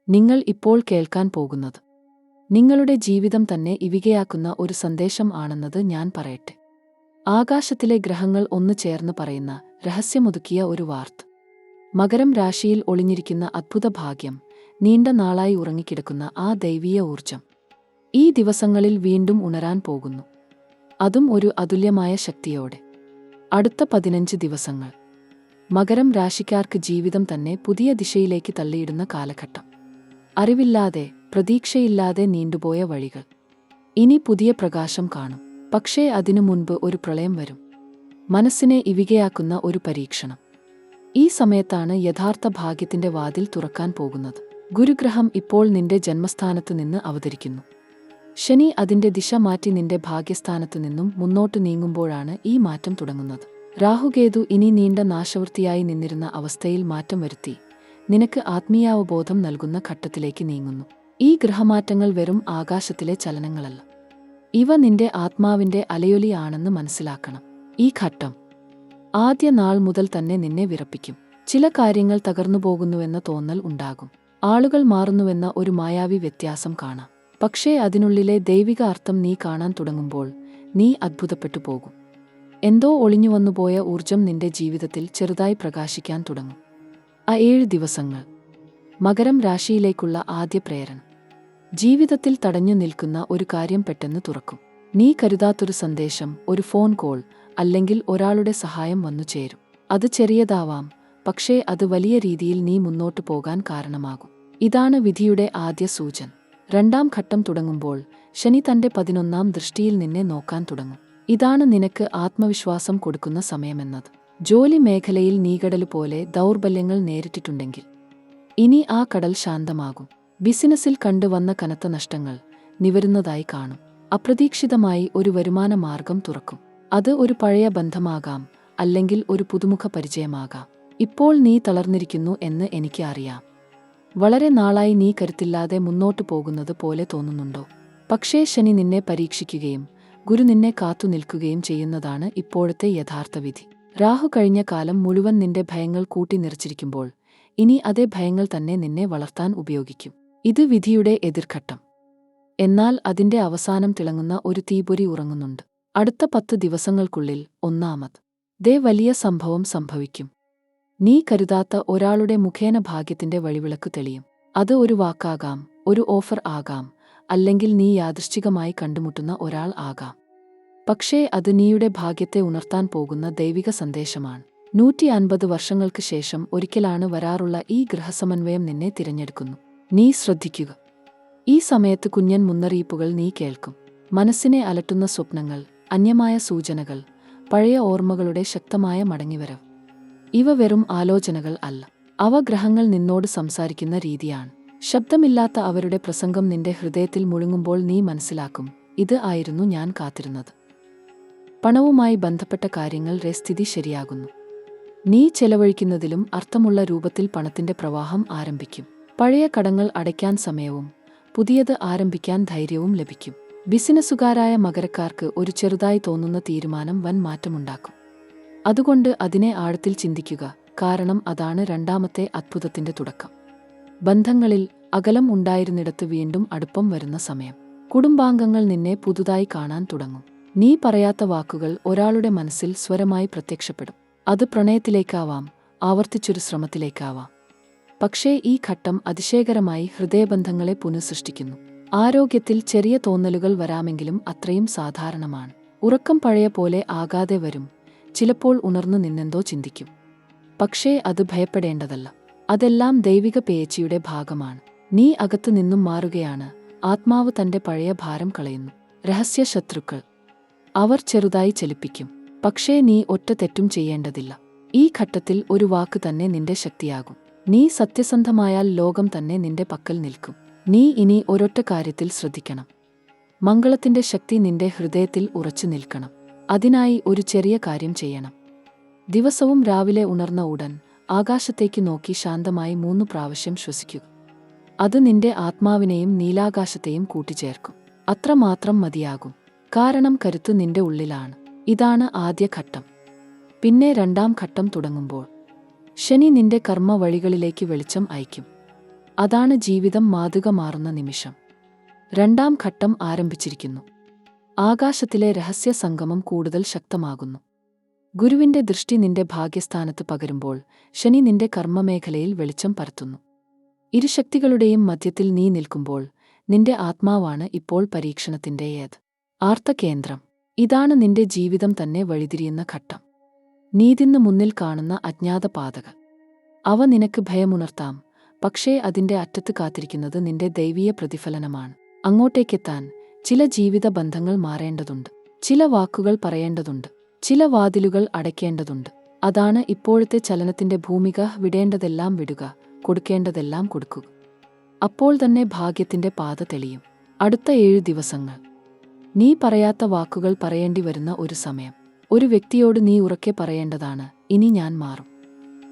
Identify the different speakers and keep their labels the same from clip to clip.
Speaker 1: നിങ്ങൾ ഇപ്പോൾ കേൾക്കാൻ പോകുന്നത് നിങ്ങളുടെ ജീവിതം തന്നെ ഇവികയാക്കുന്ന ഒരു സന്ദേശം ആണെന്നത് ഞാൻ പറയട്ടെ. ആകാശത്തിലെ ഗ്രഹങ്ങൾ ഒന്നു ചേർന്ന് പറയുന്ന രഹസ്യമൊതുക്കിയ ഒരു വാർത്ത. മകരം രാശിയിൽ ഒളിഞ്ഞിരിക്കുന്ന അദ്ഭുത ഭാഗ്യം, നീണ്ട നാളായി ഉറങ്ങിക്കിടക്കുന്ന ആ ദൈവീയ ഊർജം ഈ ദിവസങ്ങളിൽ വീണ്ടും ഉണരാൻ പോകുന്നു. അതും ഒരു അതുല്യമായ ശക്തിയോടെ. അടുത്ത 15 ദിവസങ്ങൾ മകരം രാശിക്കാർക്ക് ജീവിതം തന്നെ പുതിയ ദിശയിലേക്ക് തള്ളിയിടുന്ന കാലഘട്ടം. അറിവില്ലാതെ, പ്രതീക്ഷയില്ലാതെ നീണ്ടുപോയ വഴികൾ ഇനി പുതിയ പ്രകാശം കാണും. പക്ഷേ അതിനു മുൻപ് ഒരു പ്രളയം വരും. മനസ്സിനെ ഇവികയാക്കുന്ന ഒരു പരീക്ഷണം. ഈ സമയത്താണ് യഥാർത്ഥ ഭാഗ്യത്തിന്റെ വാതിൽ തുറക്കാൻ പോകുന്നത്. ഗുരുഗ്രഹം ഇപ്പോൾ നിന്റെ ജന്മസ്ഥാനത്ത് നിന്ന് അവതരിക്കുന്നു. ശനി അതിന്റെ ദിശ മാറ്റി നിന്റെ ഭാഗ്യസ്ഥാനത്തു നിന്നും മുന്നോട്ട് നീങ്ങുമ്പോഴാണ് ഈ മാറ്റം തുടങ്ങുന്നത്. രാഹുകേതു ഇനി നീണ്ട നാശവൃത്തിയായി നിന്നിരുന്ന അവസ്ഥയിൽ മാറ്റം വരുത്തി നിനക്ക് ആത്മീയാവബോധം നൽകുന്ന ഘട്ടത്തിലേക്ക് നീങ്ങുന്നു. ഈ ഗ്രഹമാറ്റങ്ങൾ വെറും ആകാശത്തിലെ ചലനങ്ങളല്ല. ഇവ നിന്റെ ആത്മാവിന്റെ അലയൊലിയാണെന്ന് മനസ്സിലാക്കണം. ഈ ഘട്ടം ആദ്യ നാൾ മുതൽ തന്നെ നിന്നെ വിറപ്പിക്കും. ചില കാര്യങ്ങൾ തകർന്നുപോകുന്നുവെന്ന തോന്നൽ ഉണ്ടാകും. ആളുകൾ മാറുന്നുവെന്ന ഒരു മായാവി വ്യത്യാസം കാണാം. പക്ഷേ അതിനുള്ളിലെ ദൈവിക അർത്ഥം നീ കാണാൻ തുടങ്ങുമ്പോൾ നീ അത്ഭുതപ്പെട്ടു പോകും. എന്തോ ഒളിഞ്ഞുവന്നുപോയ ഊർജം നിന്റെ ജീവിതത്തിൽ ചെറുതായി പ്രകാശിക്കാൻ തുടങ്ങും. ആ 7 ദിവസങ്ങൾ മകരം രാശിയിലേക്കുള്ള ആദ്യ പ്രേരണ. ജീവിതത്തിൽ തടഞ്ഞു നിൽക്കുന്ന ഒരു കാര്യം പെട്ടെന്ന് തുറക്കും. നീ കരുതാത്തൊരു സന്ദേശം, ഒരു ഫോൺ കോൾ, അല്ലെങ്കിൽ ഒരാളുടെ സഹായം വന്നു ചേരും. അത് ചെറിയതാവാം, പക്ഷേ അത് വലിയ രീതിയിൽ നീ മുന്നോട്ടു പോകാൻ കാരണമാകും. ഇതാണ് വിധിയുടെ ആദ്യ സൂചന. രണ്ടാം ഘട്ടം തുടങ്ങുമ്പോൾ ശനി തന്റെ 11ാം ദൃഷ്ടിയിൽ നിന്നെ നോക്കാൻ തുടങ്ങും. ഇതാണ് നിനക്ക് ആത്മവിശ്വാസം കൊടുക്കുന്ന സമയമെന്നത്. ജോലി മേഖലയിൽ നീകടലുപോലെ ദൗർബല്യങ്ങൾ നേരിട്ടിട്ടുണ്ടെങ്കിൽ ഇനി ആ കടൽ ശാന്തമാകും. ബിസിനസ്സിൽ കണ്ടുവന്ന കനത്ത നഷ്ടങ്ങൾ നിവരുന്നതായി കാണും. അപ്രതീക്ഷിതമായി ഒരു വരുമാന മാർഗം തുറക്കും. അത് ഒരു പഴയ ബന്ധമാകാം, അല്ലെങ്കിൽ ഒരു പുതുമുഖ പരിചയമാകാം. ഇപ്പോൾ നീ തളർന്നിരിക്കുന്നു എന്ന് എനിക്ക് അറിയാം. വളരെ നാളായി നീ കരുത്തില്ലാതെ മുന്നോട്ടു പോകുന്നത് പോലെ തോന്നുന്നുണ്ടോ? പക്ഷേ ശനി നിന്നെ പരീക്ഷിക്കുകയും ഗുരു നിന്നെ കാത്തു നിൽക്കുകയും ചെയ്യുന്നതാണ് ഇപ്പോഴത്തെ യഥാർത്ഥ വിധി. രാഹു കഴിഞ്ഞ കാലം മുഴുവൻ നിന്റെ ഭയങ്ങൾ കൂട്ടി നിറച്ചിരിക്കുമ്പോൾ ഇനി അതേ ഭയങ്ങൾ തന്നെ നിന്നെ വളർത്താൻ ഉപയോഗിക്കും. ഇത് വിധിയുടെ എതിർഘട്ടം. എന്നാൽ അതിന്റെ അവസാനം തിളങ്ങുന്ന ഒരു തീപ്പൊരി ഉറങ്ങുന്നുണ്ട്. അടുത്ത 10 ദിവസങ്ങൾക്കുള്ളിൽ ഒന്നാമത് വലിയ സംഭവം സംഭവിക്കും. നീ കരുതാത്ത ഒരാളുടെ മുഖേന ഭാഗ്യത്തിന്റെ വഴിവിളക്ക് തെളിയും. അത് ഒരു വാക്കാകാം, ഒരു ഓഫർ ആകാം, അല്ലെങ്കിൽ നീ യാദൃശ്ചികമായി കണ്ടുമുട്ടുന്ന ഒരാൾ ആകാം. പക്ഷേ അത് നീയുടെ ഭാഗ്യത്തെ ഉണർത്താൻ പോകുന്ന ദൈവിക സന്ദേശമാണ്. 150 വർഷങ്ങൾക്ക് ശേഷം ഒരിക്കലാണ് വരാറുള്ള ഈ ഗ്രഹസമന്വയം നിന്നെ തിരഞ്ഞെടുക്കുന്നു. നീ ശ്രദ്ധിക്കുക. ഈ സമയത്ത് കുഞ്ഞൻ മുന്നറിയിപ്പുകൾ നീ കേൾക്കും. മനസ്സിനെ അലട്ടുന്ന സ്വപ്നങ്ങൾ, അന്യമായ സൂചനകൾ, പഴയ ഓർമ്മകളുടെ ശക്തമായ മടങ്ങിവരവ്. ഇവ വെറും ആലോചനകൾ അല്ല. അവ ഗ്രഹങ്ങൾ നിന്നോട് സംസാരിക്കുന്ന രീതിയാണ്. ശബ്ദമില്ലാത്ത അവരുടെ പ്രസംഗം നിന്റെ ഹൃദയത്തിൽ മുഴുങ്ങുമ്പോൾ നീ മനസ്സിലാക്കും, ഇത് ആയിരുന്നു ഞാൻ കാത്തിരുന്നത്. പണവുമായി ബന്ധപ്പെട്ട കാര്യങ്ങളുടെ സ്ഥിതി ശരിയാകുന്നു. നീ ചെലവഴിക്കുന്നതിലും അർത്ഥമുള്ള രൂപത്തിൽ പണത്തിന്റെ പ്രവാഹം ആരംഭിക്കും. പഴയ കടങ്ങൾ അടയ്ക്കാൻ സമയവും പുതിയത് ആരംഭിക്കാൻ ധൈര്യവും ലഭിക്കും. ബിസിനസ്സുകാരായ മകരക്കാർക്ക് ഒരു ചെറുതായി തോന്നുന്ന തീരുമാനം വൻ മാറ്റമുണ്ടാക്കും. അതുകൊണ്ട് അതിനെ ആഴത്തിൽ ചിന്തിക്കുക, കാരണം അതാണ് രണ്ടാമത്തെ അത്ഭുതത്തിന്റെ തുടക്കം. ബന്ധങ്ങളിൽ അകലം ഉണ്ടായിരുന്നിടത്ത് വീണ്ടും അടുപ്പം വരുന്ന സമയം. കുടുംബാംഗങ്ങൾ നിന്നെ പുതുതായി കാണാൻ തുടങ്ങും. നീ പറയാത്ത വാക്കുകൾ ഒരാളുടെ മനസ്സിൽ സ്വരമായി പ്രത്യക്ഷപ്പെടും. അത് പ്രണയത്തിലേക്കാവാം, ആവർത്തിച്ചൊരു ശ്രമത്തിലേക്കാവാം. പക്ഷേ ഈ ഘട്ടം അതിശയകരമായി ഹൃദയബന്ധങ്ങളെ പുനഃസൃഷ്ടിക്കുന്നു. ആരോഗ്യത്തിൽ ചെറിയ തോന്നലുകൾ വരാമെങ്കിലും അത്രയും സാധാരണമാണ്. ഉറക്കം പഴയ പോലെ ആകാതെ വരും. ചിലപ്പോൾ ഉണർന്നു നിന്നെന്തോ ചിന്തിക്കും. പക്ഷേ അത് ഭയപ്പെടേണ്ടതല്ല. അതെല്ലാം ദൈവിക പേയച്ചിയുടെ ഭാഗമാണ്. നീ അകത്തു നിന്നും മാറുകയാണ്. ആത്മാവ് തന്റെ പഴയ ഭാരം കളയുന്നു. രഹസ്യ ശത്രുക്കൾ അവർ ചെറുതായി ചലിപ്പിക്കും. പക്ഷേ നീ ഒറ്റ തെറ്റും ചെയ്യേണ്ടതില്ല. ഈ ഘട്ടത്തിൽ ഒരു വാക്ക് തന്നെ നിന്റെ ശക്തിയാകും. നീ സത്യസന്ധമായാൽ ലോകം തന്നെ നിന്റെ പക്കൽ നിൽക്കും. നീ ഇനി ഒരൊറ്റ കാര്യത്തിൽ ശ്രദ്ധിക്കണം. മംഗളത്തിന്റെ ശക്തി നിന്റെ ഹൃദയത്തിൽ ഉറച്ചു നിൽക്കണം. അതിനായി ഒരു ചെറിയ കാര്യം ചെയ്യണം. ദിവസവും രാവിലെ ഉണർന്ന ഉടൻ ആകാശത്തേക്ക് നോക്കി ശാന്തമായി 3 പ്രാവശ്യം ശ്വസിക്കുക. അത് നിന്റെ ആത്മാവിനെയും നീലാകാശത്തെയും കൂട്ടിച്ചേർക്കും. അത്രമാത്രം മതിയാകും. കാരണം കരുത്ത് നിന്റെ ഉള്ളിലാണ്. ഇതാണ് ആദ്യ ഘട്ടം. പിന്നെ രണ്ടാം ഘട്ടം തുടങ്ങുമ്പോൾ ശനി നിന്റെ കർമ്മ വഴികളിലേക്ക് വെളിച്ചം അയക്കും. അതാണ് ജീവിതം മാതൃക മാറുന്ന നിമിഷം. രണ്ടാം ഘട്ടം ആരംഭിച്ചിരിക്കുന്നു. ആകാശത്തിലെ രഹസ്യ സംഗമം കൂടുതൽ ശക്തമാകുന്നു. ഗുരുവിന്റെ ദൃഷ്ടി നിന്റെ ഭാഗ്യസ്ഥാനത്ത് പകരുമ്പോൾ ശനി നിന്റെ കർമ്മമേഖലയിൽ വെളിച്ചം പരത്തുന്നു. ഇരുശക്തികളുടെയും മധ്യത്തിൽ നീ നിൽക്കുമ്പോൾ നിന്റെ ആത്മാവാണ് ഇപ്പോൾ പരീക്ഷണത്തിന്റെ ആർത്തകേന്ദ്രം. ഇതാണ് നിന്റെ ജീവിതം തന്നെ വഴിതിരിയുന്ന ഘട്ടം. നീ തിന്ന് മുന്നിൽ കാണുന്ന അജ്ഞാത പാതകൾ. അവ നിനക്ക് ഭയമുണർത്താം, പക്ഷേ അതിന്റെ അറ്റത്ത് കാത്തിരിക്കുന്നത് നിന്റെ ദൈവീയ പ്രതിഫലനമാണ്. അങ്ങോട്ടേക്കെത്താൻ ചില ജീവിത ബന്ധങ്ങൾ മാറേണ്ടതുണ്ട്, ചില വാക്കുകൾ പറയേണ്ടതുണ്ട്, ചില വാതിലുകൾ അടയ്ക്കേണ്ടതുണ്ട്. അതാണ് ഇപ്പോഴത്തെ ചലനത്തിന്റെ ഭൂമിക. വിടേണ്ടതെല്ലാം വിടുക, കൊടുക്കേണ്ടതെല്ലാം കൊടുക്കുക. അപ്പോൾ തന്നെ ഭാഗ്യത്തിന്റെ പാത തെളിയും. അടുത്ത 7 ദിവസങ്ങൾ നീ പറയാത്ത വാക്കുകൾ പറയേണ്ടി വരുന്ന ഒരു സമയം. ഒരു വ്യക്തിയോട് നീ ഉറക്കെ പറയേണ്ടതാണ്, ഇനി ഞാൻ മാറും.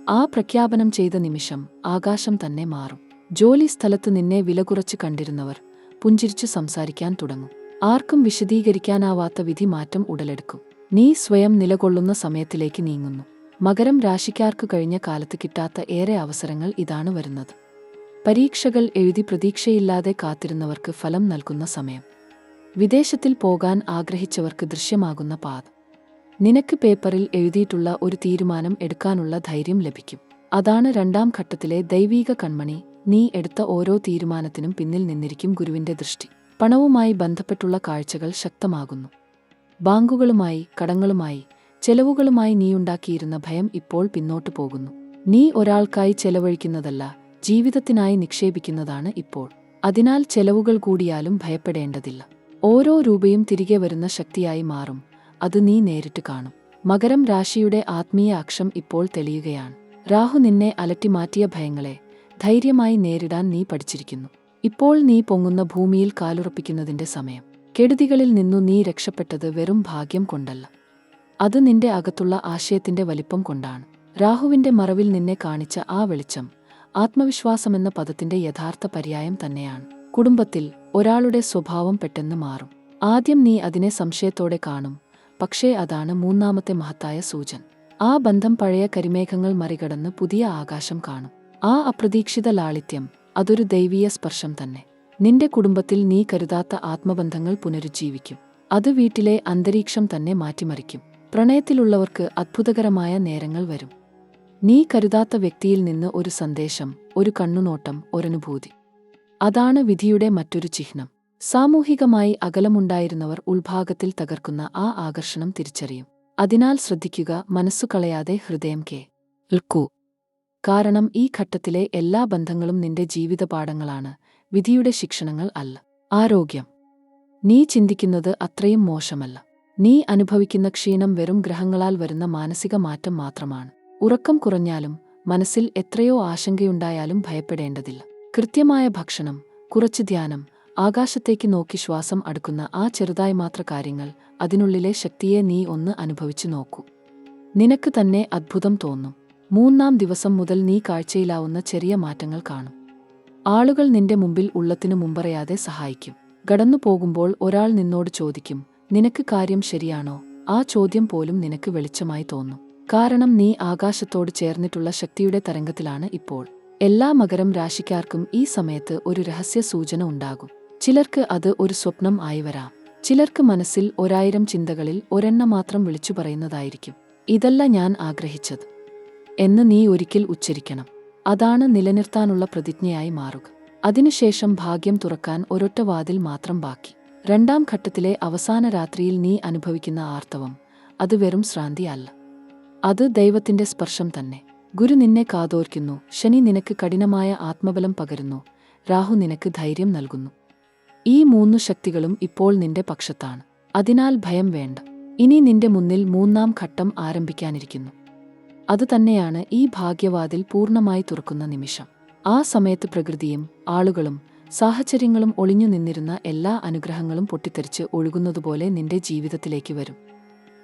Speaker 1: ആ പ്രഖ്യാപനം ചെയ്ത നിമിഷം ആകാശം തന്നെ മാറും. ജോലി സ്ഥലത്ത് നിന്നെ വിലകുറച്ച് കണ്ടിരുന്നവർ പുഞ്ചിരിച്ചു സംസാരിക്കാൻ തുടങ്ങും. ആർക്കും വിശദീകരിക്കാനാവാത്ത വിധി മാറ്റം ഉടലെടുക്കും. നീ സ്വയം നിലകൊള്ളുന്ന സമയത്തിലേക്ക് നീങ്ങുന്നു. മകരം രാശിക്കാർക്ക് കഴിഞ്ഞ കാലത്ത് കിട്ടാത്ത ഏറെ അവസരങ്ങൾ ഇതാണ് വരുന്നത്. പരീക്ഷകൾ എഴുതി പ്രതീക്ഷയില്ലാതെ കാത്തിരുന്നവർക്ക് ഫലം നൽകുന്ന സമയം. വിദേശത്തിൽ പോകാൻ ആഗ്രഹിച്ചവർക്ക് ദൃശ്യമാകുന്ന പാത. നിനക്ക് പേപ്പറിൽ എഴുതിയിട്ടുള്ള ഒരു തീരുമാനം എടുക്കാനുള്ള ധൈര്യം ലഭിക്കും. അതാണ് രണ്ടാം ഘട്ടത്തിലെ ദൈവീക കൺമണി. നീ എടുത്ത ഓരോ തീരുമാനത്തിനും പിന്നിൽ നിന്നിരിക്കും ഗുരുവിന്റെ ദൃഷ്ടി. പണവുമായി ബന്ധപ്പെട്ടുള്ള കാഴ്ചകൾ ശക്തമാകുന്നു. ബാങ്കുകളുമായി, കടങ്ങളുമായി, ചെലവുകളുമായി നീയുണ്ടാക്കിയിരുന്ന ഭയം ഇപ്പോൾ പിന്നോട്ടു പോകുന്നു. നീ ഒരാൾക്കായി ചെലവഴിക്കുന്നതല്ല, ജീവിതത്തിനായി നിക്ഷേപിക്കുന്നതാണ് ഇപ്പോൾ. അതിനാൽ ചെലവുകൾ കൂടിയാലും ഭയപ്പെടേണ്ടതില്ല. ഓരോ രൂപയും തിരികെ വരുന്ന ശക്തിയായി മാറും. അത് നീ നേരിട്ട് കാണും. മകരം രാശിയുടെ ആത്മീയ അക്ഷം ഇപ്പോൾ തെളിയുകയാണ്. രാഹു നിന്നെ അലട്ടിമാറ്റിയ ഭയങ്ങളെ ധൈര്യമായി നേരിടാൻ നീ പഠിച്ചിരിക്കുന്നു. ഇപ്പോൾ നീ പൊങ്ങുന്ന ഭൂമിയിൽ കാലുറപ്പിക്കുന്നതിന്റെ സമയം. കെടുതികളിൽ നിന്നു നീ രക്ഷപ്പെട്ടത് വെറും ഭാഗ്യം കൊണ്ടല്ല, അത് നിന്റെ അകത്തുള്ള ആശയത്തിന്റെ വലിപ്പം കൊണ്ടാണ്. രാഹുവിന്റെ മറവിൽ നിന്നെ കാണിച്ച ആ വെളിച്ചം ആത്മവിശ്വാസമെന്ന പദത്തിന്റെ യഥാർത്ഥ പര്യായം തന്നെയാണ്. കുടുംബത്തിൽ ഒരാളുടെ സ്വഭാവം പെട്ടെന്ന് മാറും. ആദ്യം നീ അതിനെ സംശയത്തോടെ കാണും, പക്ഷേ അതാണ് മൂന്നാമത്തെ മഹത്തായ സൂചന. ആ ബന്ധം പഴയ കരിമേഘങ്ങൾ മറികടന്ന് പുതിയ ആകാശം കാണും. ആ അപ്രതീക്ഷിത ലാളിത്യം, അതൊരു ദൈവീയ സ്പർശം തന്നെ. നിന്റെ കുടുംബത്തിൽ നീ കരുതാത്ത ആത്മബന്ധങ്ങൾ പുനരുജ്ജീവിക്കും. അത് വീട്ടിലെ അന്തരീക്ഷം തന്നെ മാറ്റിമറിക്കും. പ്രണയത്തിലുള്ളവർക്ക് അത്ഭുതകരമായ നേരങ്ങൾ വരും. നീ കരുതാത്ത വ്യക്തിയിൽ നിന്ന് ഒരു സന്ദേശം, ഒരു കണ്ണുനോട്ടം, ഒരനുഭൂതി. അതാണ് വിധിയുടെ മറ്റൊരു ചിഹ്നം. സാമൂഹികമായി അകലമുണ്ടായിരുന്നവർ ഉൾഭാഗത്തിൽ തകർക്കുന്ന ആ ആകർഷണം തിരിച്ചറിയും. അതിനാൽ ശ്രദ്ധിക്കുക, മനസ്സു കളയാതെ ഹൃദയം കേൾക്കൂ. കാരണം ഈ ഘട്ടത്തിലെ എല്ലാ ബന്ധങ്ങളും നിന്റെ ജീവിതപാഠങ്ങളാണ്, വിധിയുടെ ശിക്ഷണങ്ങൾ അല്ല. ആരോഗ്യം. നീ ചിന്തിക്കുന്നത് അത്രയും മോശമല്ല. നീ അനുഭവിക്കുന്ന ക്ഷീണം വെറും ഗ്രഹങ്ങളാൽ വരുന്ന മാനസിക മാറ്റം മാത്രമാണ്. ഉറക്കം കുറഞ്ഞാലും മനസ്സിൽ എത്രയോ ആശങ്കയുണ്ടായാലും ഭയപ്പെടേണ്ടതില്ല. കൃത്യമായ ഭക്ഷണം, കുറച്ച് ധ്യാനം, ആകാശത്തേക്ക് നോക്കി ശ്വാസം അടുക്കുന്ന ആ ചെറുതായി മാത്ര കാര്യങ്ങൾ, അതിനുള്ളിലെ ശക്തിയെ നീ ഒന്ന് അനുഭവിച്ചു നോക്കൂ. നിനക്ക് തന്നെ അത്ഭുതം തോന്നും. 3-ാം ദിവസം മുതൽ നീ കാഴ്ചയിലാവുന്ന ചെറിയ മാറ്റങ്ങൾ കാണും. ആളുകൾ നിന്റെ മുമ്പിൽ ഉള്ളത്തിനു മുമ്പറിയാതെ സഹായിക്കും. കടന്നു പോകുമ്പോൾ ഒരാൾ നിന്നോട് ചോദിക്കും, നിനക്ക് കാര്യം ശരിയാണോ? ആ ചോദ്യം പോലും നിനക്ക് വെളിച്ചമായി തോന്നും. കാരണം നീ ആകാശത്തോട് ചേർന്നിട്ടുള്ള ശക്തിയുടെ തരംഗത്തിലാണ് ഇപ്പോൾ. എല്ലാ മകരം രാശിക്കാർക്കും ഈ സമയത്ത് ഒരു രഹസ്യ സൂചന ഉണ്ടാകും. ചിലർക്ക് അത് ഒരു സ്വപ്നം ആയി വരാം. ചിലർക്ക് മനസ്സിൽ 1000 ചിന്തകളിൽ ഒരെണ്ണം മാത്രം വിളിച്ചു പറയുന്നതായിരിക്കും. ഇതല്ല ഞാൻ ആഗ്രഹിച്ചത് എന്ന് നീ ഒരിക്കൽ ഉച്ചരിക്കണം. അതാണ് നിലനിർത്താനുള്ള പ്രതിജ്ഞയായി മാറുക. അതിനുശേഷം ഭാഗ്യം തുറക്കാൻ ഒരൊറ്റ വാതിൽ മാത്രം ബാക്കി. 2-ാം ഘട്ടത്തിലെ അവസാന രാത്രിയിൽ നീ അനുഭവിക്കുന്ന ആർത്തവം, അത് വെറും ശ്രാന്തി അല്ല, അത് ദൈവത്തിന്റെ സ്പർശം തന്നെ. ഗുരു നിന്നെ കാതോർക്കുന്നു, ശനി നിനക്ക് കഠിനമായ ആത്മബലം പകരുന്നു, രാഹു നിനക്ക് ധൈര്യം നൽകുന്നു. ഈ 3 ശക്തികളും ഇപ്പോൾ നിന്റെ പക്ഷത്താണ്. അതിനാൽ ഭയം വേണ്ട. ഇനി നിന്റെ മുന്നിൽ 3-ാം ഘട്ടം ആരംഭിക്കാനിരിക്കുന്നു. അത് തന്നെയാണ് ഈ ഭാഗ്യവാതിൽ പൂർണ്ണമായി തുറക്കുന്ന നിമിഷം. ആ സമയത്ത് പ്രകൃതിയും ആളുകളും സാഹചര്യങ്ങളും ഒളിഞ്ഞു നിന്നിരുന്ന എല്ലാ അനുഗ്രഹങ്ങളും പൊട്ടിത്തെറിച്ച് ഒഴുകുന്നതുപോലെ നിന്റെ ജീവിതത്തിലേക്ക് വരും.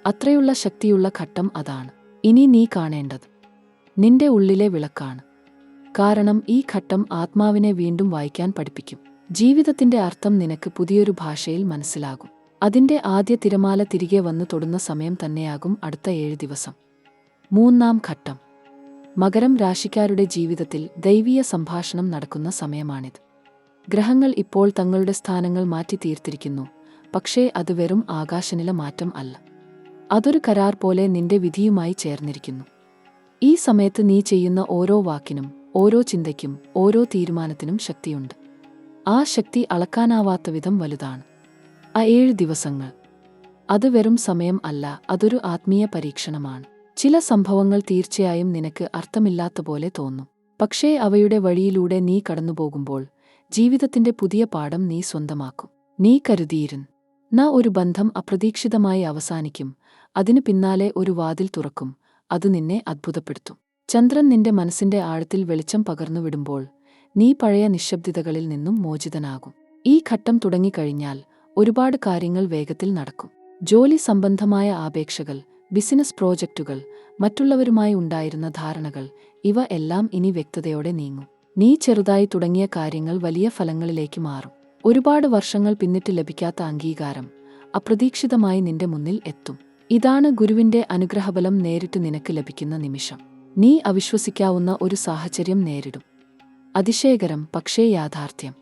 Speaker 1: അത്രയുള്ള ശക്തിയുള്ള ഘട്ടം അതാണ്. ഇനി നീ കാണേണ്ടത് നിന്റെ ഉള്ളിലെ വിളക്കാണ്. കാരണം ഈ ഘട്ടം ആത്മാവിനെ വീണ്ടും വായിക്കാൻ പഠിപ്പിക്കും. ജീവിതത്തിന്റെ അർത്ഥം നിനക്ക് പുതിയൊരു ഭാഷയിൽ മനസ്സിലാകും. അതിന്റെ ആദ്യ തിരമാല തിരികെ വന്നു തൊടുന്ന സമയം തന്നെയാകും അടുത്ത 7 ദിവസം. 3-ാം ഘട്ടം. മകരം രാശിക്കാരുടെ ജീവിതത്തിൽ ദൈവീയ സംഭാഷണം നടക്കുന്ന സമയമാണിത്. ഗ്രഹങ്ങൾ ഇപ്പോൾ തങ്ങളുടെ സ്ഥാനങ്ങൾ മാറ്റി തീർത്തിരിക്കുന്നു. പക്ഷേ അത് വെറും ആകാശനില മാറ്റം അല്ല. അതൊരു കരാർ പോലെ നിന്റെ വിധിയുമായി ചേർന്നിരിക്കുന്നു. ഈ സമയത്ത് നീ ചെയ്യുന്ന ഓരോ വാക്കിനും, ഓരോ ചിന്തയ്ക്കും, ഓരോ തീരുമാനത്തിനും ശക്തിയുണ്ട്. ആ ശക്തി അളക്കാനാവാത്ത വിധം വലുതാണ്. ആ 7 ദിവസങ്ങൾ, അത് വെറും സമയം അല്ല, അതൊരു ആത്മീയ പരീക്ഷണമാണ്. ചില സംഭവങ്ങൾ തീർച്ചയായും നിനക്ക് അർത്ഥമില്ലാത്ത പോലെ തോന്നും. പക്ഷേ അവയുടെ വഴിയിലൂടെ നീ കടന്നുപോകുമ്പോൾ ജീവിതത്തിന്റെ പുതിയ പാഠം നീ സ്വന്തമാക്കും. നീ കരുതിയിരുന്ന ഒരു ബന്ധം അപ്രതീക്ഷിതമായി അവസാനിക്കും. അതിനു പിന്നാലെ ഒരു വാതിൽ തുറക്കും. അത് നിന്നെ അത്ഭുതപ്പെടുത്തും. ചന്ദ്രൻ നിന്റെ മനസ്സിന്റെ ആഴത്തിൽ വെളിച്ചം പകർന്നുവിടുമ്പോൾ നീ പഴയ നിശബ്ദതകളിൽ നിന്നും മോചിതനാകും. ഈ ഘട്ടം തുടങ്ങിക്കഴിഞ്ഞാൽ ഒരുപാട് കാര്യങ്ങൾ വേഗത്തിൽ നടക്കും. ജോലി സംബന്ധമായ അപേക്ഷകൾ, ബിസിനസ് പ്രോജക്റ്റുകൾ, മറ്റുള്ളവരുമായി ഉണ്ടായിരുന്ന ധാരണകൾ, ഇവ എല്ലാം ഇനി വ്യക്തതയോടെ നീങ്ങും. നീ ചെറുതായി തുടങ്ങിയ കാര്യങ്ങൾ വലിയ ഫലങ്ങളിലേക്ക് മാറും. ഒരുപാട് വർഷങ്ങൾ പിന്നിട്ട് ലഭിക്കാത്ത അംഗീകാരം അപ്രതീക്ഷിതമായി നിന്റെ മുന്നിൽ എത്തും. ഇതാണ് ഗുരുവിന്റെ അനുഗ്രഹബലം നേരിട്ട് നിനക്ക് ലഭിക്കുന്ന നിമിഷം. നീ അവിശ്വസിക്കാവുന്ന ഒരു സാഹചര്യം നേരിടും. അതിശയകരം, പക്ഷേ യാഥാർത്ഥ്യം.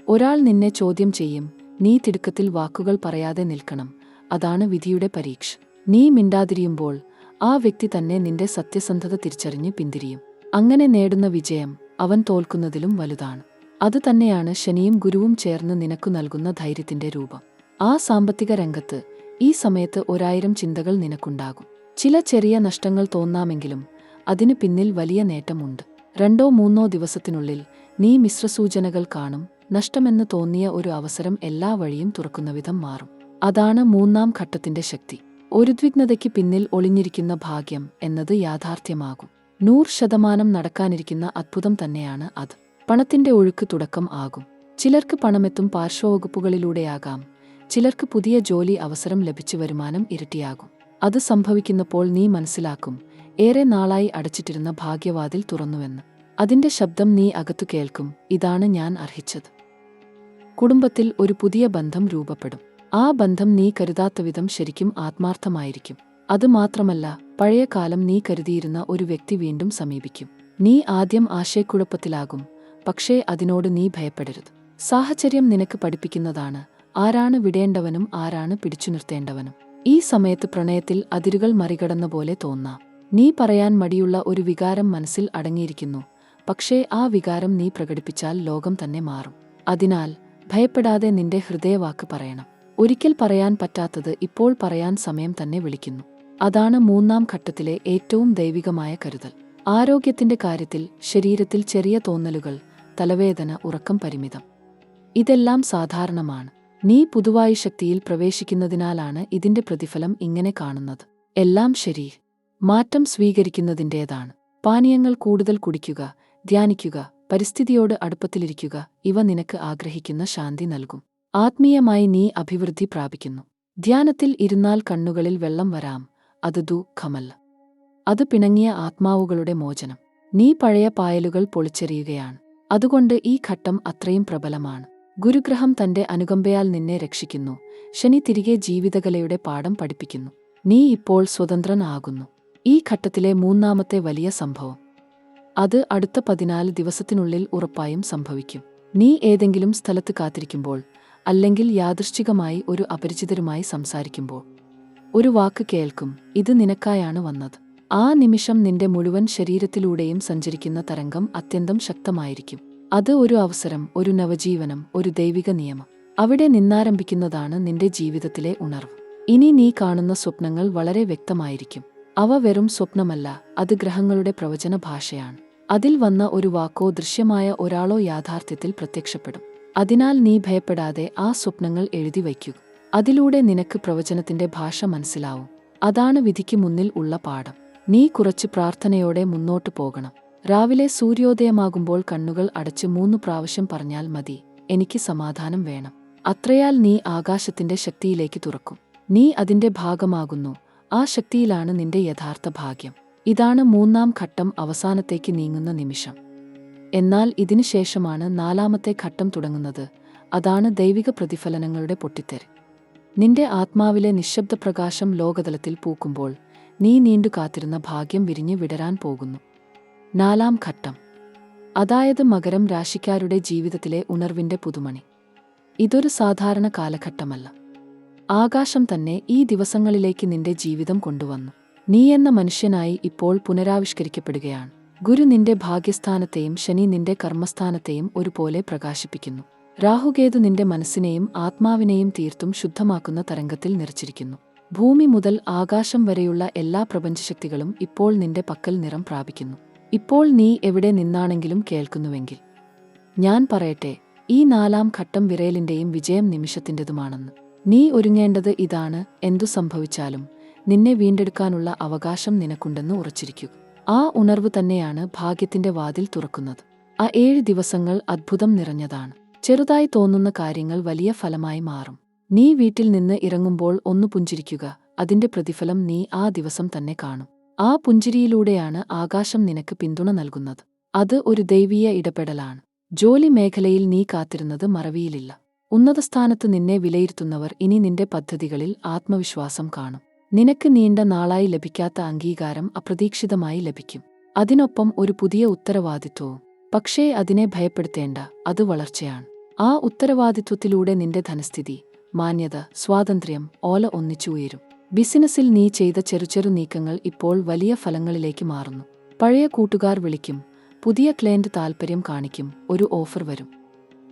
Speaker 1: ഒരാൾ നിന്നെ ചോദ്യം ചെയ്യും. നീ തിടുക്കത്തിൽ വാക്കുകൾ പറയാതെ നിൽക്കണം. അതാണ് വിധിയുടെ പരീക്ഷ. നീ മിണ്ടാതിരിയുമ്പോൾ ആ വ്യക്തി തന്നെ നിന്റെ സത്യസന്ധത തിരിച്ചറിഞ്ഞ് പിന്തിരിയും. അങ്ങനെ നേടുന്ന വിജയം അവൻ തോൽക്കുന്നതിലും വലുതാണ്. അത് തന്നെയാണ് ശനിയും ഗുരുവും ചേർന്ന് നിനക്കു നൽകുന്ന ധൈര്യത്തിന്റെ രൂപം. ആ സാമ്പത്തിക രംഗത്ത് ഈ സമയത്ത് 1000 ചിന്തകൾ നിനക്കുണ്ടാകും. ചില ചെറിയ നഷ്ടങ്ങൾ തോന്നാമെങ്കിലും അതിനു പിന്നിൽ വലിയ നേട്ടമുണ്ട്. 2-3 ദിവസത്തിനുള്ളിൽ നീ മിശ്രസൂചനകൾ കാണും. നഷ്ടമെന്ന് തോന്നിയ ഒരു അവസരം എല്ലാ വഴിയും തുറക്കുന്ന വിധം മാറും. അതാണ് 3-ാം ഘട്ടത്തിന്റെ ശക്തി. ഒരു ഉദ്വിഗ്നതയ്ക്ക് പിന്നിൽ ഒളിഞ്ഞിരിക്കുന്ന ഭാഗ്യം എന്നത് യാഥാർത്ഥ്യമാകും. 100% നടക്കാനിരിക്കുന്ന അത്ഭുതം തന്നെയാണ് അത്. പണത്തിന്റെ ഒഴുക്ക് തുടക്കം ആകും. ചിലർക്ക് പണമെത്തും പാർശ്വവകുപ്പുകളിലൂടെയാകാം. ചിലർക്ക് പുതിയ ജോലി അവസരം ലഭിച്ച് വരുമാനം ഇരട്ടിയാകും. അത് സംഭവിക്കുന്നപ്പോൾ നീ മനസ്സിലാക്കും, ഏറെ നാളായി അടച്ചിട്ടിരുന്ന ഭാഗ്യവാതിൽ തുറന്നുവെന്ന്. അതിന്റെ ശബ്ദം നീ അകത്തു കേൾക്കും, ഇതാണ് ഞാൻ അർഹിച്ചത്. കുടുംബത്തിൽ ഒരു പുതിയ ബന്ധം രൂപപ്പെടും. ആ ബന്ധം നീ കരുതാത്ത വിധം ശരിക്കും ആത്മാർത്ഥമായിരിക്കും. അതുമാത്രമല്ല, പഴയ കാലം നീ കരുതിയിരുന്ന ഒരു വ്യക്തി വീണ്ടും സമീപിക്കും. നീ ആദ്യം ആശയക്കുഴപ്പത്തിലാകും. പക്ഷേ അതിനോട് നീ ഭയപ്പെടരുത്. സാഹചര്യം നിനക്ക് പഠിപ്പിക്കുന്നതാണ് ആരാണ് വിടേണ്ടവനും ആരാണ് പിടിച്ചു നിർത്തേണ്ടവനും. ഈ സമയത്ത് പ്രണയത്തിൽ അതിരുകൾ മറികടന്ന പോലെ തോന്നാം. നീ പറയാൻ മടിയുള്ള ഒരു വികാരം മനസ്സിൽ അടങ്ങിയിരിക്കുന്നു. പക്ഷേ ആ വികാരം നീ പ്രകടിപ്പിച്ചാൽ ലോകം തന്നെ മാറും. അതിനാൽ ഭയപ്പെടാതെ നിന്റെ ഹൃദയവാക്ക് പറയണം. ഒരിക്കൽ പറയാൻ പറ്റാത്തത് ഇപ്പോൾ പറയാൻ സമയം തന്നെ വിളിക്കുന്നു. അതാണ് 3-ാം ഘട്ടത്തിലെ ഏറ്റവും ദൈവികമായ കരുതൽ. ആരോഗ്യത്തിന്റെ കാര്യത്തിൽ ശരീരത്തിൽ ചെറിയ തോന്നലുകൾ, തലവേദന, ഉറക്കം പരിമിതം, ഇതെല്ലാം സാധാരണമാണ്. നീ പുതുവായി ശക്തിയിൽ പ്രവേശിക്കുന്നതിനാലാണ് ഇതിന്റെ പ്രതിഫലം ഇങ്ങനെ കാണുന്നത്. എല്ലാം ശരി. മാറ്റം സ്വീകരിക്കുന്നതിൻ്റേതാണ്. പാനീയങ്ങൾ കൂടുതൽ കുടിക്കുക, ധ്യാനിക്കുക, പരിസ്ഥിതിയോട് അടുപ്പത്തിലിരിക്കുക. ഇവ നിനക്ക് ആഗ്രഹിക്കുന്ന ശാന്തി നൽകും. ആത്മീയമായി നീ അഭിവൃദ്ധി പ്രാപിക്കുന്നു. ധ്യാനത്തിൽ ഇരുന്നാൽ കണ്ണുകളിൽ വെള്ളം വരാം. അത് ദുഃഖമല്ല, അത് പിണങ്ങിയ ആത്മാവുകളുടെ മോചനം. നീ പഴയ പായലുകൾ പൊളിച്ചെറിയുകയാണ്. അതുകൊണ്ട് ഈ ഘട്ടം അത്രയും പ്രബലമാണ്. ഗുരുഗ്രഹം തന്റെ അനുകമ്പയാൽ നിന്നെ രക്ഷിക്കുന്നു. ശനി തിരികെ ജീവിതകലയുടെ പാഠം പഠിപ്പിക്കുന്നു. നീ ഇപ്പോൾ സ്വതന്ത്രനാകുന്നു. ഈ ഘട്ടത്തിലെ 3-ാമത്തെ വലിയ സംഭവം, അത് അടുത്ത 14 ദിവസത്തിനുള്ളിൽ ഉറപ്പായും സംഭവിക്കും. നീ ഏതെങ്കിലും സ്ഥലത്ത് കാത്തിരിക്കുമ്പോൾ, അല്ലെങ്കിൽ യാദൃശ്ചികമായി ഒരു അപരിചിതരുമായി സംസാരിക്കുമ്പോൾ ഒരു വാക്ക് കേൾക്കും, ഇത് നിനക്കായാണ് വന്നത്. ആ നിമിഷം നിന്റെ മുഴുവൻ ശരീരത്തിലൂടെയും സഞ്ചരിക്കുന്ന തരംഗം അത്യന്തം ശക്തമായിരിക്കും. അത് ഒരു അവസരം, ഒരു നവജീവനം, ഒരു ദൈവിക നിയമം. അവിടെ നിന്നാരംഭിക്കുന്നതാണ് നിന്റെ ജീവിതത്തിലെ ഉണർവ്. ഇനി നീ കാണുന്ന സ്വപ്നങ്ങൾ വളരെ വ്യക്തമായിരിക്കും. അവ വെറും സ്വപ്നമല്ല, അത് ഗ്രഹങ്ങളുടെ പ്രവചന ഭാഷയാണ്. അതിൽ വന്ന ഒരു വാക്കോ ദൃശ്യമായ ഒരാളോ യാഥാർത്ഥ്യത്തിൽ പ്രത്യക്ഷപ്പെടും. അതിനാൽ നീ ഭയപ്പെടാതെ ആ സ്വപ്നങ്ങൾ എഴുതി വയ്ക്കുക. അതിലൂടെ നിനക്ക് പ്രവചനത്തിന്റെ ഭാഷ മനസ്സിലാവും. അതാണ് വിധിക്ക് മുന്നിൽ ഉള്ള പാഠം. നീ കുറച്ച് പ്രാർത്ഥനയോടെ മുന്നോട്ടു പോകണം. രാവിലെ സൂര്യോദയമാകുമ്പോൾ കണ്ണുകൾ അടച്ച് 3 പ്രാവശ്യം പറഞ്ഞാൽ മതി, എനിക്ക് സമാധാനം വേണം. അത്രയാൽ നീ ആകാശത്തിന്റെ ശക്തിയിലേക്ക് തുറക്കും. നീ അതിന്റെ ഭാഗമാകുന്നു. ആ ശക്തിയിലാണ് നിന്റെ യഥാർത്ഥ ഭാഗ്യം. ഇതാണ് 3-ാം ഘട്ടം അവസാനത്തേക്ക് നീങ്ങുന്ന നിമിഷം. എന്നാൽ ഇതിനുശേഷമാണ് 4-ാമത്തെ ഘട്ടം തുടങ്ങുന്നത്. അതാണ് ദൈവിക പ്രതിഫലനങ്ങളുടെ പൊട്ടിത്തെറി. നിന്റെ ആത്മാവിലെ നിശബ്ദ പ്രകാശം ലോകതലത്തിൽ പൂക്കുമ്പോൾ നീ നീണ്ടു കാത്തിരുന്ന ഭാഗ്യം വിരിഞ്ഞ് വിടരാൻ പോകുന്നു. നാലാം ഘട്ടം, അതായത് മകരം രാശിക്കാരുടെ ജീവിതത്തിലെ ഉണർവിന്റെ പുതുമണി. ഇതൊരു സാധാരണ കാലഘട്ടമല്ല. ആകാശം തന്നെ ഈ ദിവസങ്ങളിലേക്ക് നിന്റെ ജീവിതം കൊണ്ടുവന്നു. നീ എന്ന മനുഷ്യനായി ഇപ്പോൾ പുനരാവിഷ്കരിക്കപ്പെടുകയാണ്. ഗുരു നിന്റെ ഭാഗ്യസ്ഥാനത്തെയും ശനി നിന്റെ കർമ്മസ്ഥാനത്തെയും ഒരുപോലെ പ്രകാശിപ്പിക്കുന്നു. രാഹുകേതു നിന്റെ മനസ്സിനെയും ആത്മാവിനെയും തീർത്തും ശുദ്ധമാക്കുന്ന തരംഗത്തിൽ നിറച്ചിരിക്കുന്നു. ഭൂമി മുതൽ ആകാശം വരെയുള്ള എല്ലാ പ്രപഞ്ചശക്തികളും ഇപ്പോൾ നിന്റെ പക്കൽ നിറം പ്രാപിക്കുന്നു. ഇപ്പോൾ നീ എവിടെ നിന്നാണെങ്കിലും കേൾക്കുന്നുവെങ്കിൽ ഞാൻ പറയട്ടെ, ഈ നാലാം ഘട്ടം വിറയലിന്റെയും വിജയം നിമിഷത്തിൻ്റെതുമാണെന്ന്. നീ ഒരുങ്ങേണ്ടത് ഇതാണ്: എന്തു സംഭവിച്ചാലും നിന്നെ വീണ്ടെടുക്കാനുള്ള അവകാശം നിനക്കുണ്ടെന്ന് ഉറച്ചിരിക്കുക. ആ ഉണർവ് തന്നെയാണ് ഭാഗ്യത്തിന്റെ വാതിൽ തുറക്കുന്നത്. ആ 7 ദിവസങ്ങൾ അദ്ഭുതം നിറഞ്ഞതാണ്. ചെറുതായി തോന്നുന്ന കാര്യങ്ങൾ വലിയ ഫലമായി മാറും. നീ വീട്ടിൽ നിന്ന് ഇറങ്ങുമ്പോൾ ഒന്ന് പുഞ്ചിരിക്കുക. അതിന്റെ പ്രതിഫലം നീ ആ ദിവസം തന്നെ കാണും. ആ പുഞ്ചിരിയിലൂടെയാണ് ആകാശം നിനക്ക് പിന്തുണ നൽകുന്നത്. അത് ഒരു ദൈവീയ ഇടപെടലാണ്. ജോലി മേഖലയിൽ നീ കാത്തിരുന്നത് മറവിയിലില്ല. ഉന്നതസ്ഥാനത്ത് നിന്നെ വിലയിരുത്തുന്നവർ ഇനി നിന്റെ പദ്ധതികളിൽ ആത്മവിശ്വാസം കാണും. നിനക്ക് നീണ്ട നാളായി ലഭിക്കാത്ത അംഗീകാരം അപ്രതീക്ഷിതമായി ലഭിക്കും. അതിനൊപ്പം ഒരു പുതിയ ഉത്തരവാദിത്വവും. പക്ഷേ അതിനെ ഭയപ്പെടുത്തേണ്ട, അത് വളർച്ചയാണ്. ആ ഉത്തരവാദിത്വത്തിലൂടെ നിന്റെ ധനസ്ഥിതി, മാന്യത, സ്വാതന്ത്ര്യം ഓല ഒന്നിച്ചു ഉയരും. ബിസിനസ്സിൽ നീ ചെയ്ത ചെറുചെറു നീക്കങ്ങൾ ഇപ്പോൾ വലിയ ഫലങ്ങളിലേക്ക് മാറുന്നു. പഴയ കൂട്ടുകാർ വിളിക്കും, പുതിയ ക്ലയന്റ് താൽപ്പര്യം കാണിക്കും, ഒരു ഓഫർ വരും.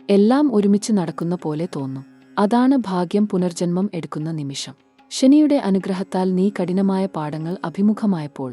Speaker 1: എല്ലാം ഒരുമിച്ച് നടക്കുന്ന പോലെ തോന്നും. അതാണ് ഭാഗ്യം പുനർജന്മം എടുക്കുന്ന നിമിഷം. ശനിയുടെ അനുഗ്രഹത്താൽ നീ കഠിനമായ പാഠങ്ങൾ അഭിമുഖമായപ്പോൾ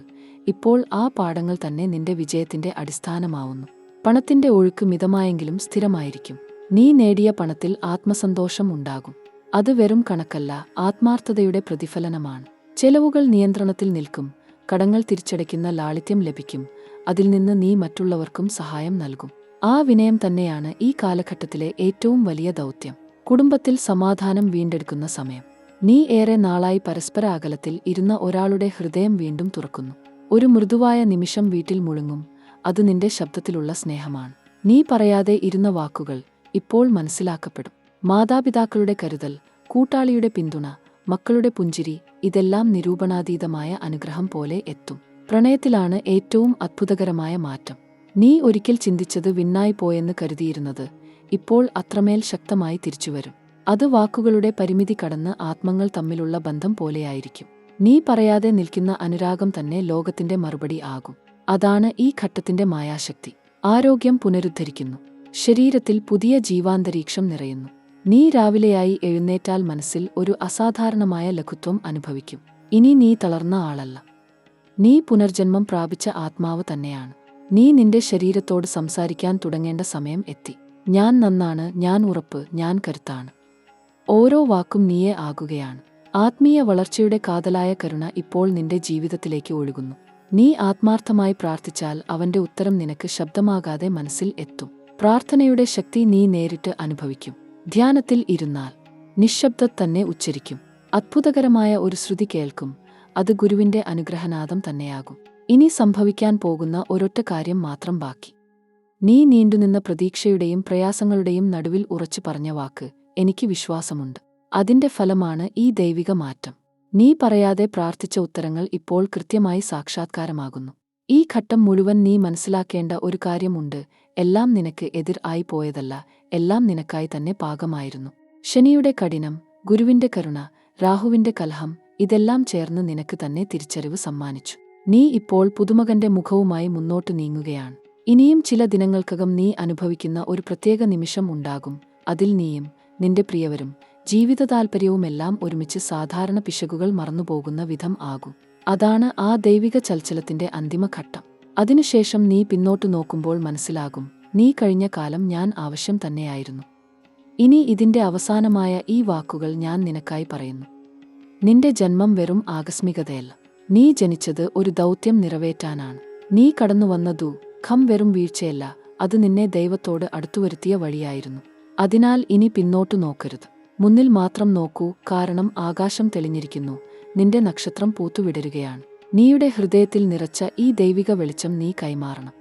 Speaker 1: ഇപ്പോൾ ആ പാഠങ്ങൾ തന്നെ നിന്റെ വിജയത്തിന്റെ അടിസ്ഥാനമാവുന്നു. പണത്തിന്റെ ഒഴുക്ക് മിതമായെങ്കിലും സ്ഥിരമായിരിക്കും. നീ നേടിയ പണത്തിൽ ആത്മസന്തോഷം ഉണ്ടാകും. അത് വെറും കണക്കല്ല, ആത്മാർത്ഥതയുടെ പ്രതിഫലനമാണ്. ചെലവുകൾ നിയന്ത്രണത്തിൽ നിൽക്കും. കടങ്ങൾ തിരിച്ചടയ്ക്കുന്ന ലാളിത്യം ലഭിക്കും. അതിൽ നിന്ന് നീ മറ്റുള്ളവർക്കും സഹായം നൽകും. ആ വിനയം തന്നെയാണ് ഈ കാലഘട്ടത്തിലെ ഏറ്റവും വലിയ ദൗത്യം. കുടുംബത്തിൽ സമാധാനം വീണ്ടെടുക്കുന്ന സമയം. നീ ഏറെ നാളായി പരസ്പര അകലത്തിൽ ഇരുന്ന ഒരാളുടെ ഹൃദയം വീണ്ടും തുറക്കുന്നു. ഒരു മൃദുവായ നിമിഷം വീട്ടിൽ മുഴങ്ങും. അത് നിന്റെ ശബ്ദത്തിലുള്ള സ്നേഹമാണ്. നീ പറയാതെ ഇരുന്ന വാക്കുകൾ ഇപ്പോൾ മനസ്സിലാക്കപ്പെടും. മാതാപിതാക്കളുടെ കരുതൽ, കൂട്ടാളിയുടെ പിന്തുണ, മക്കളുടെ പുഞ്ചിരി, ഇതെല്ലാം നിരൂപണാതീതമായ അനുഗ്രഹം പോലെ എത്തും. പ്രണയത്തിലാണ് ഏറ്റവും അത്ഭുതകരമായ മാറ്റം. നീ ഒരിക്കൽ ചിന്തിച്ചത് വിണ്ണായി പോയെന്ന് കരുതിയിരുന്നത് ഇപ്പോൾ അത്രമേൽ ശക്തമായി തിരിച്ചുവരും. അത് വാക്കുകളുടെ പരിമിതി കടന്ന് ആത്മങ്ങൾ തമ്മിലുള്ള ബന്ധം പോലെയായിരിക്കും. നീ പറയാതെ നിൽക്കുന്ന അനുരാഗം തന്നെ ലോകത്തിന്റെ മറുപടി ആകും. അതാണ് ഈ ഘട്ടത്തിന്റെ മായാശക്തി. ആരോഗ്യം പുനരുദ്ധരിക്കുന്നു. ശരീരത്തിൽ പുതിയ ജീവാന്തരീക്ഷം നിറയുന്നു. നീ രാവിലെയായി എഴുന്നേറ്റാൽ മനസ്സിൽ ഒരു അസാധാരണമായ ലഘുത്വം അനുഭവിക്കും. ഇനി നീ തളർന്ന ആളല്ല. നീ പുനർജന്മം പ്രാപിച്ച ആത്മാവ് തന്നെയാണ്. നീ നിന്റെ ശരീരത്തോട് സംസാരിക്കാൻ തുടങ്ങേണ്ട സമയം എത്തി. ഞാൻ നന്നാണ്, ഞാൻ ഉറപ്പ്, ഞാൻ കരുത്താണ്. ഓരോ വാക്കും നീയെ ആകുകയാണ്. ആത്മീയ വളർച്ചയുടെ കാതലായ കരുണ ഇപ്പോൾ നിന്റെ ജീവിതത്തിലേക്ക് ഒഴുകുന്നു. നീ ആത്മാർത്ഥമായി പ്രാർത്ഥിച്ചാൽ അവന്റെ ഉത്തരം നിനക്ക് ശബ്ദമാകാതെ മനസ്സിൽ എത്തും. പ്രാർത്ഥനയുടെ ശക്തി നീ നേരിട്ട് അനുഭവിക്കും. ധ്യാനത്തിൽ ഇരുന്നാൽ നിശബ്ദത തന്നെ ഉച്ചരിക്കും. അത്ഭുതകരമായ ഒരു ശ്രുതി കേൾക്കും. അത് ഗുരുവിന്റെ അനുഗ്രഹനാദം തന്നെയാകും. ഇനി സംഭവിക്കാൻ പോകുന്ന ഒരൊറ്റ കാര്യം മാത്രം ബാക്കി. നീ നീണ്ടുനിന്ന പ്രതീക്ഷയുടെയും പ്രയാസങ്ങളുടെയും നടുവിൽ ഉറച്ചു പറഞ്ഞ വാക്ക്, എനിക്ക് വിശ്വാസമുണ്ട്. അതിന്റെ ഫലമാണ് ഈ ദൈവിക മാറ്റം. നീ പറയാതെ പ്രാർത്ഥിച്ച ഉത്തരങ്ങൾ ഇപ്പോൾ കൃത്യമായി സാക്ഷാത്കാരമാകുന്നു. ഈ ഘട്ടം മുഴുവൻ നീ മനസ്സിലാക്കേണ്ട ഒരു കാര്യമുണ്ട്: എല്ലാം നിനക്ക് എതിർ ആയി പോയതല്ല, എല്ലാം നിനക്കായി തന്നെ പാകമായിരുന്നു. ശനിയുടെ കഠിനം, ഗുരുവിന്റെ കരുണ, രാഹുവിന്റെ കലഹം, ഇതെല്ലാം ചേർന്ന് നിനക്ക് തന്നെ തിരിച്ചറിവ് സമ്മാനിച്ചു. നീ ഇപ്പോൾ പുതുമകന്റെ മുഖവുമായി മുന്നോട്ട് നീങ്ങുകയാണ്. ഇനിയും ചില ദിനങ്ങൾക്കകം നീ അനുഭവിക്കുന്ന ഒരു പ്രത്യേക നിമിഷം ഉണ്ടാകും. അതിൽ നീയും നിന്റെ പ്രിയവരും ജീവിത താൽപര്യവുമെല്ലാം ഒരുമിച്ച് സാധാരണ പിശകുകൾ മറന്നുപോകുന്ന വിധം ആകും. അതാണ് ആ ദൈവിക ചലചലത്തിന്റെ അന്തിമ ഘട്ടം. അതിനുശേഷം നീ പിന്നോട്ടു നോക്കുമ്പോൾ മനസ്സിലാകും, നീ കഴിഞ്ഞ കാലം ഞാൻ ആവശ്യം തന്നെയായിരുന്നു. ഇനി ഇതിന്റെ അവസാനമായ ഈ വാക്കുകൾ ഞാൻ നിനക്കായി പറയുന്നു. നിന്റെ ജന്മം വെറും ആകസ്മികതയല്ല. നീ ജനിച്ചത് ഒരു ദൗത്യം നിറവേറ്റാനാണ്. നീ കടന്നുവന്ന ദുഃഖം വെറും വീഴ്ചയല്ല, അത് നിന്നെ ദൈവത്തോട് അടുത്തുവരുത്തിയ വഴിയായിരുന്നു. അതിനാൽ ഇനി പിന്നോട്ടു നോക്കരുത്, മുന്നിൽ മാത്രം നോക്കൂ. കാരണം ആകാശം തെളിഞ്ഞിരിക്കുന്നു, നിന്റെ നക്ഷത്രം പൂത്തുവിടരുകയാണ്. നീയുടെ ഹൃദയത്തിൽ നിറച്ച ഈ ദൈവിക വെളിച്ചം നീ കൈമാറണം.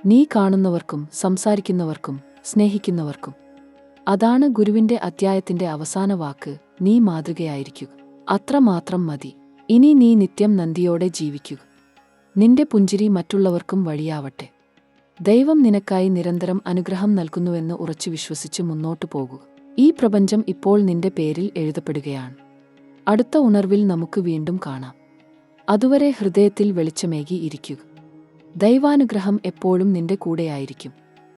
Speaker 1: നീ കാണുന്നവർക്കും സംസാരിക്കുന്നവർക്കും സ്നേഹിക്കുന്നവർക്കും. അതാണ് ഗുരുവിന്റെ അധ്യായത്തിന്റെ അവസാന വാക്ക്: നീ മാതൃകയായിരിക്കുക. അത്രമാത്രം മതി. ഇനി നീ നിത്യം നന്ദിയോടെ ജീവിക്കുക. നിന്റെ പുഞ്ചിരി മറ്റുള്ളവർക്കും വഴിയാവട്ടെ. ദൈവം നിനക്കായി നിരന്തരം അനുഗ്രഹം നൽകുന്നുവെന്ന് ഉറച്ചു വിശ്വസിച്ച് മുന്നോട്ടു പോകുക. ഈ പ്രപഞ്ചം ഇപ്പോൾ നിന്റെ പേരിൽ എഴുതപ്പെടുകയാണ്. അടുത്ത ഉണർവിൽ നമുക്ക് വീണ്ടും കാണാം. അതുവരെ ഹൃദയത്തിൽ വെളിച്ചമേകി ഇരിക്കുക. ദൈവാനുഗ്രഹം എപ്പോഴും നിന്റെ കൂടെയായിരിക്കും.